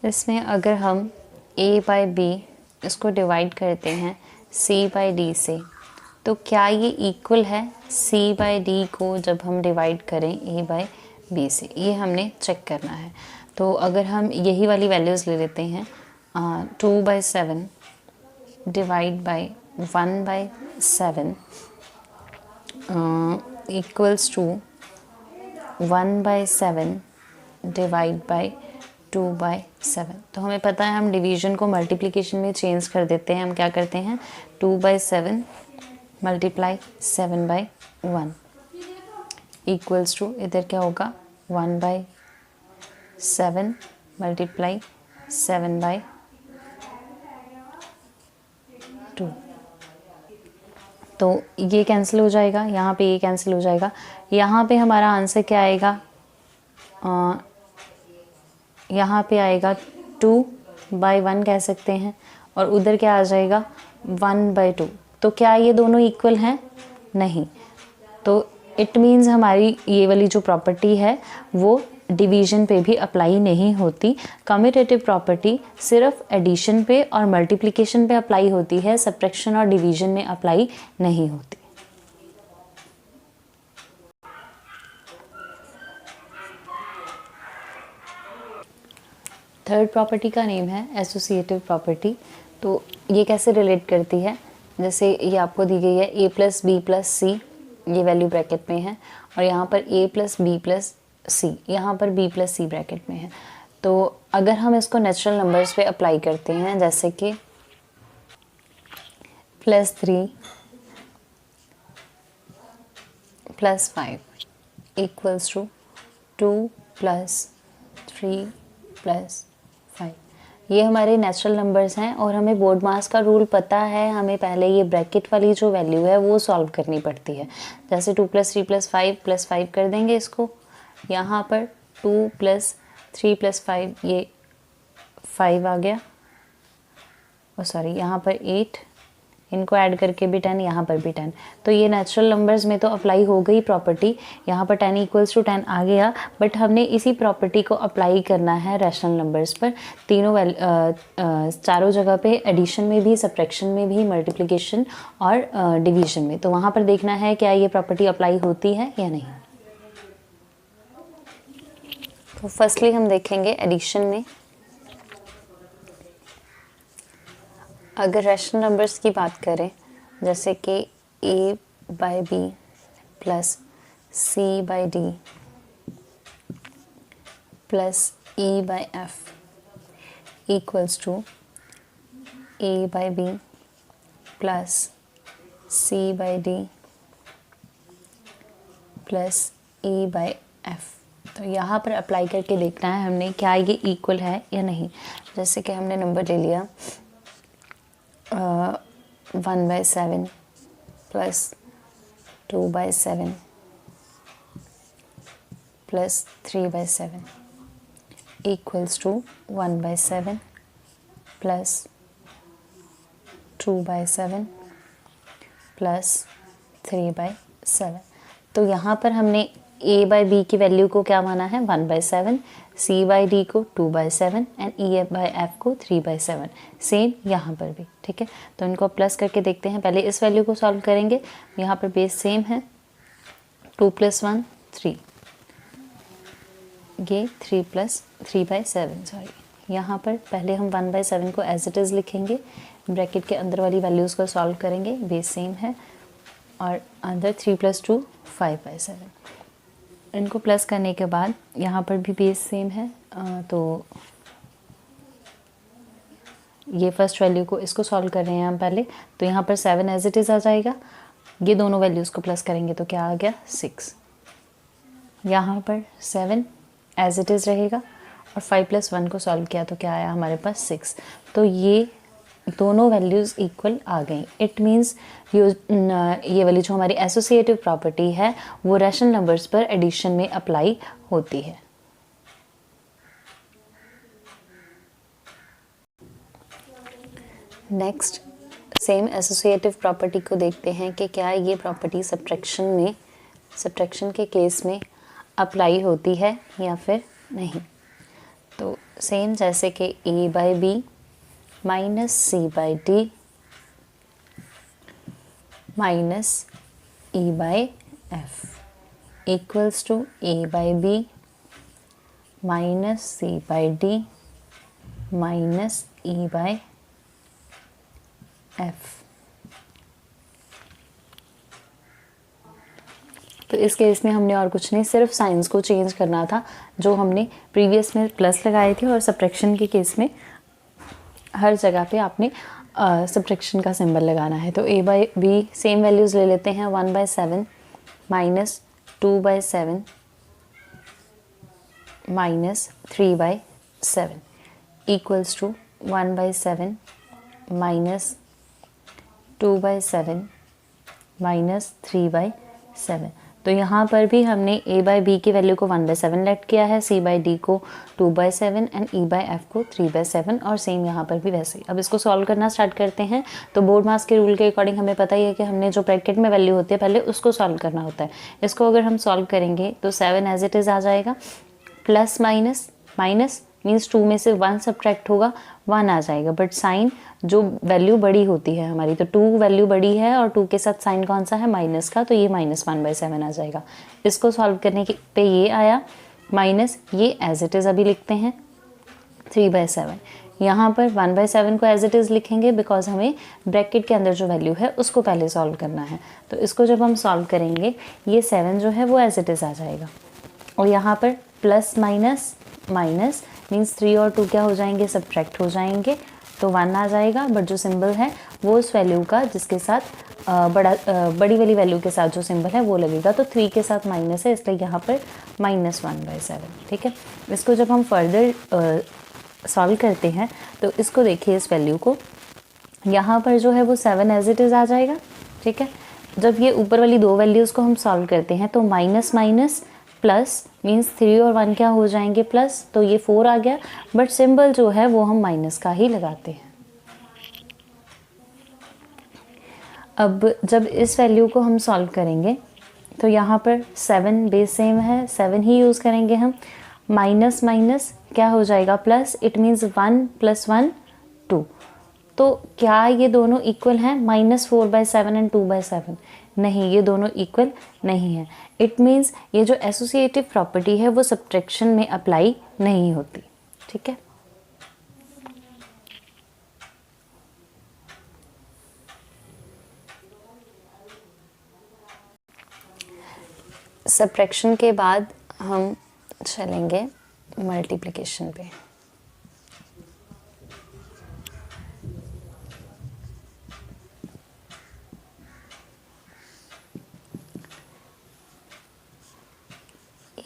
इसमें अगर हम a/b इसको डिवाइड करते हैं c/d से, तो क्या ये इक्वल है c/d को जब हम डिवाइड करें a/b से? ये हमने चेक करना है। तो अगर हम यही वाली वैल्यूज़ ले लेते हैं 2/7 divide by 1/7 equals to 1/7 divide by 2/7। तो हमें पता है हम डिवीजन को मल्टीप्लिकेशन में चेंज कर देते हैं। हम क्या करते हैं 2/7 मल्टीप्लाई 7/1 इक्वल्स टू इधर क्या होगा 1/7 मल्टीप्लाई 7/2। तो ये कैंसिल हो जाएगा, यहाँ पे ये कैंसिल हो जाएगा। यहाँ पे हमारा आंसर क्या आएगा, यहाँ पे आएगा 2/1 कह सकते हैं, और उधर क्या आ जाएगा 1/2। तो क्या ये दोनों इक्वल हैं? नहीं। तो इट मीन्स हमारी ये वाली जो प्रॉपर्टी है वो डिवीजन पे भी अप्लाई नहीं होती। कम्यूटेटिव प्रॉपर्टी सिर्फ एडिशन पे और मल्टीप्लिकेशन पे अप्लाई होती है, सब्ट्रैक्शन और डिवीजन में अप्लाई नहीं होती। थर्ड प्रॉपर्टी का नेम है एसोसिएटिव प्रॉपर्टी। तो ये कैसे रिलेट करती है, जैसे ये आपको दी गई है a+b+c, ये वैल्यू ब्रैकेट में है, और यहाँ पर a+b+c, यहाँ पर b+c ब्रैकेट में है। तो अगर हम इसको नेचुरल नंबर्स पे अप्लाई करते हैं, जैसे कि +3 + 5 इक्वल्स टू 2 + 3 + 5, ये हमारे नेचुरल नंबर्स हैं। और हमें बोर्ड मास का रूल पता है, हमें पहले ये ब्रैकेट वाली जो वैल्यू है वो सॉल्व करनी पड़ती है। जैसे 2 + 3 + 5 + 5 कर देंगे इसको, यहाँ पर 2 + 3 + 5 ये 5 आ गया, और सॉरी यहाँ पर 8, इनको ऐड करके भी 10, यहाँ पर भी 10। तो ये नेचुरल नंबर्स में तो अप्लाई हो गई प्रॉपर्टी, यहाँ पर 10 = 10 आ गया। बट हमने इसी प्रॉपर्टी को अप्लाई करना है रैशनल नंबर्स पर, चारों जगह पे, एडिशन में भी, सब्ट्रैक्शन में भी, मल्टीप्लिकेशन और डिवीजन में। तो वहाँ पर देखना है क्या ये प्रॉपर्टी अप्लाई होती है या नहीं। तो फर्स्टली हम देखेंगे एडिशन में, अगर रैशनल नंबर्स की बात करें, जैसे कि a/b + c/d + e/f equals to a/b + c/d + e/f। तो यहाँ पर अप्लाई करके देखना है हमने क्या ये इक्वल है या नहीं। जैसे कि हमने नंबर ले लिया 1/7 + 2/7 + 3/7 इक्वल्स टू 1/7 + 2/7 + 3/7। तो यहाँ पर हमने a/b की वैल्यू को क्या माना है 1/7, c/d को 2/7 एंड e/f को 3/7। सेम यहाँ पर भी, ठीक है। तो इनको प्लस करके देखते हैं। पहले इस वैल्यू को सॉल्व करेंगे, यहाँ पर बेस सेम है, 2 + 1 3, ये 3/7 सॉरी। यहाँ पर पहले हम 1/7 को एज इट इज़ लिखेंगे, ब्रैकेट के अंदर वाली वैल्यूज़ को सॉल्व करेंगे, बेस सेम है, और अंदर 3 + 2 5/7। इनको प्लस करने के बाद यहाँ पर भी बेस सेम है, तो ये फर्स्ट वैल्यू को इसको सॉल्व कर रहे हैं हम पहले। तो यहाँ पर 7 एज इट इज़ आ जाएगा, ये दोनों वैल्यूज़ को प्लस करेंगे तो क्या आ गया 6। यहाँ पर 7 एज इट इज़ रहेगा, और 5 + 1 को सॉल्व किया तो क्या आया हमारे पास 6। तो ये दोनों वैल्यूज़ इक्वल आ गई। इट मीन्स ये वाली जो हमारी एसोसिएटिव प्रॉपर्टी है वो रैशनल नंबर्स पर एडिशन में अप्लाई होती है। नेक्स्ट सेम एसोसिएटिव प्रॉपर्टी को देखते हैं कि क्या ये प्रॉपर्टी सब्ट्रैक्शन के केस में अप्लाई होती है या फिर नहीं। तो सेम जैसे कि A by B minus C by D minus E by F equals to A by B minus C by D minus E by F. तो इस केस में हमने और कुछ नहीं, सिर्फ साइंस को चेंज करना था। जो हमने प्रीवियस में प्लस लगाए थे और सब्ट्रैक्शन के केस में हर जगह पे आपने सब्ट्रैक्शन का सिंबल लगाना है। तो a by b same values ले लेते हैं, 1/7 minus 2/7 minus 3/7 equals to 1/7 minus 2/7 minus 3/7। तो यहाँ पर भी हमने a बाई बी की वैल्यू को 1/7 लेट किया है, c बाई डी को 2/7 एंड e बाई एफ को 3/7 और सेम यहाँ पर भी वैसे ही। अब इसको सॉल्व करना स्टार्ट करते हैं। तो बोर्ड मास के रूल के अकॉर्डिंग हमें पता ही है कि हमने जो ब्रैकेट में वैल्यू होती है पहले उसको सॉल्व करना होता है। इसको अगर हम सॉल्व करेंगे तो 7 एज इट इज़ आ जाएगा, प्लस माइनस माइनस मीन्स 2 में से 1 सब्ट्रैक्ट होगा 1 आ जाएगा, बट साइन जो वैल्यू बड़ी होती है हमारी, तो 2 वैल्यू बड़ी है और 2 के साथ साइन कौन सा है, माइनस का, तो ये -1/7 आ जाएगा। इसको सॉल्व करने के पे ये आया माइनस, ये एज इट इज़ अभी लिखते हैं 3/7। यहाँ पर 1/7 को एज इट इज़ लिखेंगे बिकॉज हमें ब्रैकेट के अंदर जो वैल्यू है उसको पहले सॉल्व करना है। तो इसको जब हम सॉल्व करेंगे ये 7 जो है वो एज इट इज़ आ जाएगा और यहाँ पर प्लस माइनस माइनस मीन्स 3 और 2 क्या हो जाएंगे, सब्ट्रैक्ट हो जाएंगे, तो 1 आ जाएगा। बट जो सिंबल है वो उस वैल्यू का जिसके साथ बड़ी वाली वैल्यू के साथ जो सिंबल है वो लगेगा, तो 3 के साथ माइनस है इसलिए यहाँ पर -1/7। ठीक है, इसको जब हम फर्दर सॉल्व करते हैं तो इसको देखिए, इस वैल्यू को यहाँ पर जो है वो 7 एज इट इज़ आ जाएगा। ठीक है, जब ये ऊपर वाली दो वैल्यूज़ को हम सॉल्व करते हैं तो माइनस माइनस प्लस मीन्स 3 और 1 क्या हो जाएंगे, प्लस, तो ये 4 आ गया, बट सिंबल जो है वो हम माइनस का ही लगाते हैं। अब जब इस वैल्यू को हम सॉल्व करेंगे तो यहाँ पर 7 बेस सेम है, 7 ही यूज़ करेंगे हम। माइनस माइनस क्या हो जाएगा, प्लस, इट मीन्स 1 + 1 2। तो क्या ये दोनों इक्वल हैं, -4/7 एंड 2/7? नहीं, ये दोनों इक्वल नहीं है। इट मीन्स ये जो एसोसिएटिव प्रॉपर्टी है वो सब्ट्रैक्शन में अप्लाई नहीं होती। ठीक है, सब्ट्रैक्शन के बाद हम चलेंगे मल्टीप्लिकेशन पे।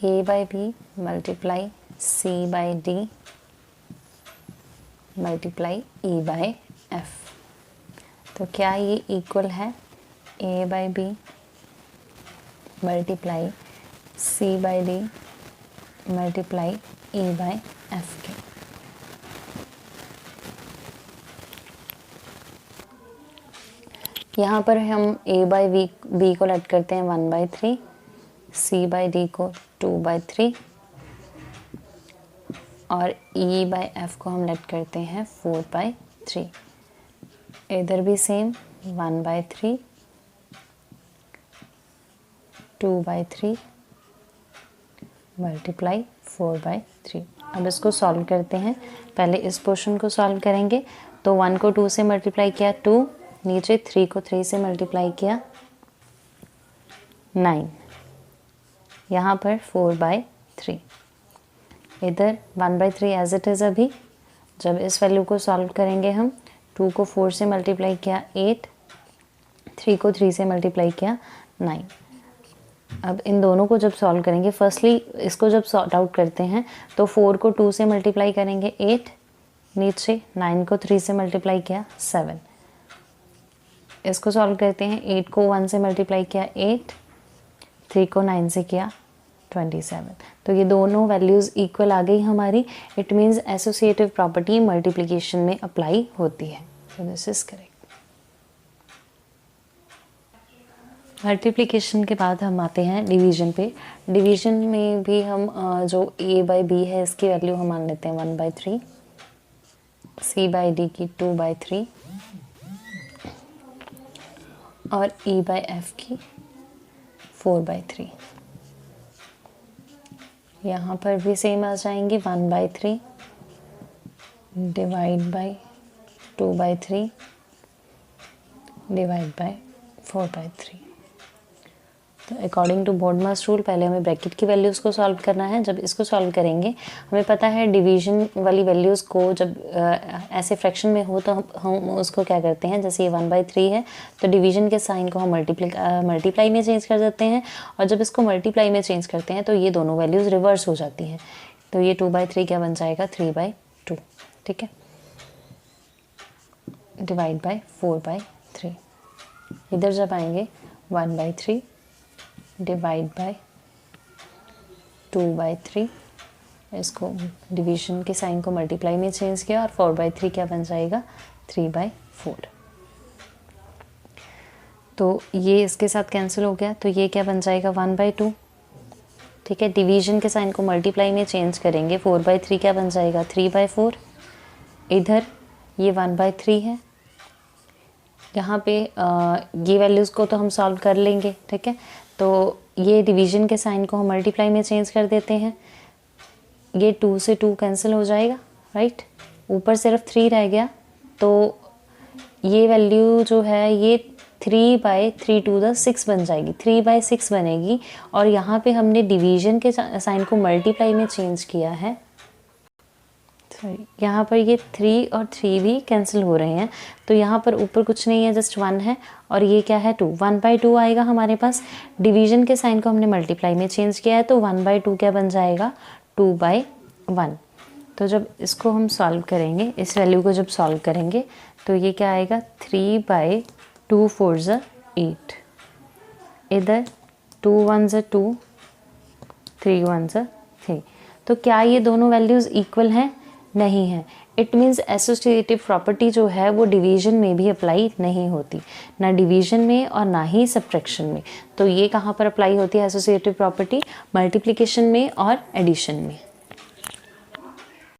a by b multiply c by d multiply e by F. तो क्या ये इक्वल है a by b multiply c by d multiply e by f के? यहाँ पर हम a बाई बी को लेट करते हैं 1/3, c बाई डी को 2/3 और e बाई एफ को हम लेट करते हैं 4/3। इधर भी सेम 1/3 2/3 मल्टीप्लाई 4/3। अब इसको सॉल्व करते हैं। पहले इस पोर्शन को सॉल्व करेंगे तो 1 को 2 से मल्टीप्लाई किया 2, नीचे 3 को 3 से मल्टीप्लाई किया 9, यहाँ पर 4/3। इधर 1/3 एज इट इज़ अभी। जब इस वैल्यू को सॉल्व करेंगे हम, 2 को 4 से मल्टीप्लाई किया 8, 3 को 3 से मल्टीप्लाई किया 9। अब इन दोनों को जब सॉल्व करेंगे, फर्स्टली इसको जब सॉर्ट आउट करते हैं तो 4 को 2 से मल्टीप्लाई करेंगे 8, नीचे 9 को 3 से मल्टीप्लाई किया 7। इसको सॉल्व करते हैं, 8 को 1 से मल्टीप्लाई किया 8, 3 को 9 से किया 27। तो ये दोनों वैल्यूज़ इक्वल आ गई हमारी। It means associative property multiplication में अप्लाई होती है। So this is correct. Multiplication के बाद हम आते हैं डिवीजन पे। डिवीजन में भी हम जो a/b है इसकी वैल्यू हम मान लेते हैं 1/3, c/d की 2/3 और e/f की 4/3। यहाँ पर भी सेम आ जाएंगे 1/3 डिवाइड बाई 2/3 डिवाइड बाई 4/3। तो अकॉर्डिंग टू बोर्डमास रूल पहले हमें ब्रैकेट की वैल्यूज़ को सॉल्व करना है। जब इसको सॉल्व करेंगे हमें पता है डिवीजन वाली वैल्यूज़ को जब ऐसे फ्रैक्शन में हो तो हम उसको क्या करते हैं, जैसे ये 1/3 है तो डिवीजन के साइन को हम मल्टीप्लाई में चेंज कर देते हैं, और जब इसको मल्टीप्लाई में चेंज करते हैं तो ये दोनों वैल्यूज़ रिवर्स हो जाती हैं। तो ये 2/3 क्या बन जाएगा 3/2, ठीक है, डिवाइड बाई 4/3। इधर जब आएंगे 1/3 डिवाइड बाय 2/3, इसको डिवीजन के साइन को मल्टीप्लाई में चेंज किया और 4/3 क्या बन जाएगा 3/4। तो ये इसके साथ कैंसिल हो गया, तो ये क्या बन जाएगा 1/2, ठीक है। डिवीजन के साइन को मल्टीप्लाई में चेंज करेंगे, 4/3 क्या बन जाएगा 3/4। इधर ये 1/3 है, यहाँ पे ये वैल्यूज़ को तो हम सॉल्व कर लेंगे, ठीक है। तो ये डिवीजन के साइन को हम मल्टीप्लाई में चेंज कर देते हैं, ये 2 से 2 कैंसिल हो जाएगा, राइट। ऊपर सिर्फ 3 रह गया, तो ये वैल्यू जो है ये 3/3 टू द 6 बन जाएगी, 3/6 बनेगी। और यहाँ पे हमने डिवीजन के साइन को मल्टीप्लाई में चेंज किया है, सॉरी यहाँ पर ये 3 और 3 भी कैंसिल हो रहे हैं, तो यहाँ पर ऊपर कुछ नहीं है, जस्ट 1 है, और ये क्या है 2, 1/2 आएगा हमारे पास। डिवीजन के साइन को हमने मल्टीप्लाई में चेंज किया है, तो 1/2 क्या बन जाएगा 2/1। तो जब इसको हम सॉल्व करेंगे, इस वैल्यू को जब सॉल्व करेंगे तो ये क्या आएगा 3/2 4 ज़ 8, इधर 2 1 ज़ 2 3 1 ज़ 3। तो क्या ये दोनों वैल्यूज़ इक्वल हैं? नहीं है। इट मीन्स एसोसिएटिव प्रॉपर्टी जो है वो डिवीजन में भी अप्लाई नहीं होती, ना डिवीजन में और ना ही सब्ट्रैक्शन में। तो ये कहाँ पर अप्लाई होती है एसोसिएटिव प्रॉपर्टी? मल्टीप्लिकेशन में और एडिशन में।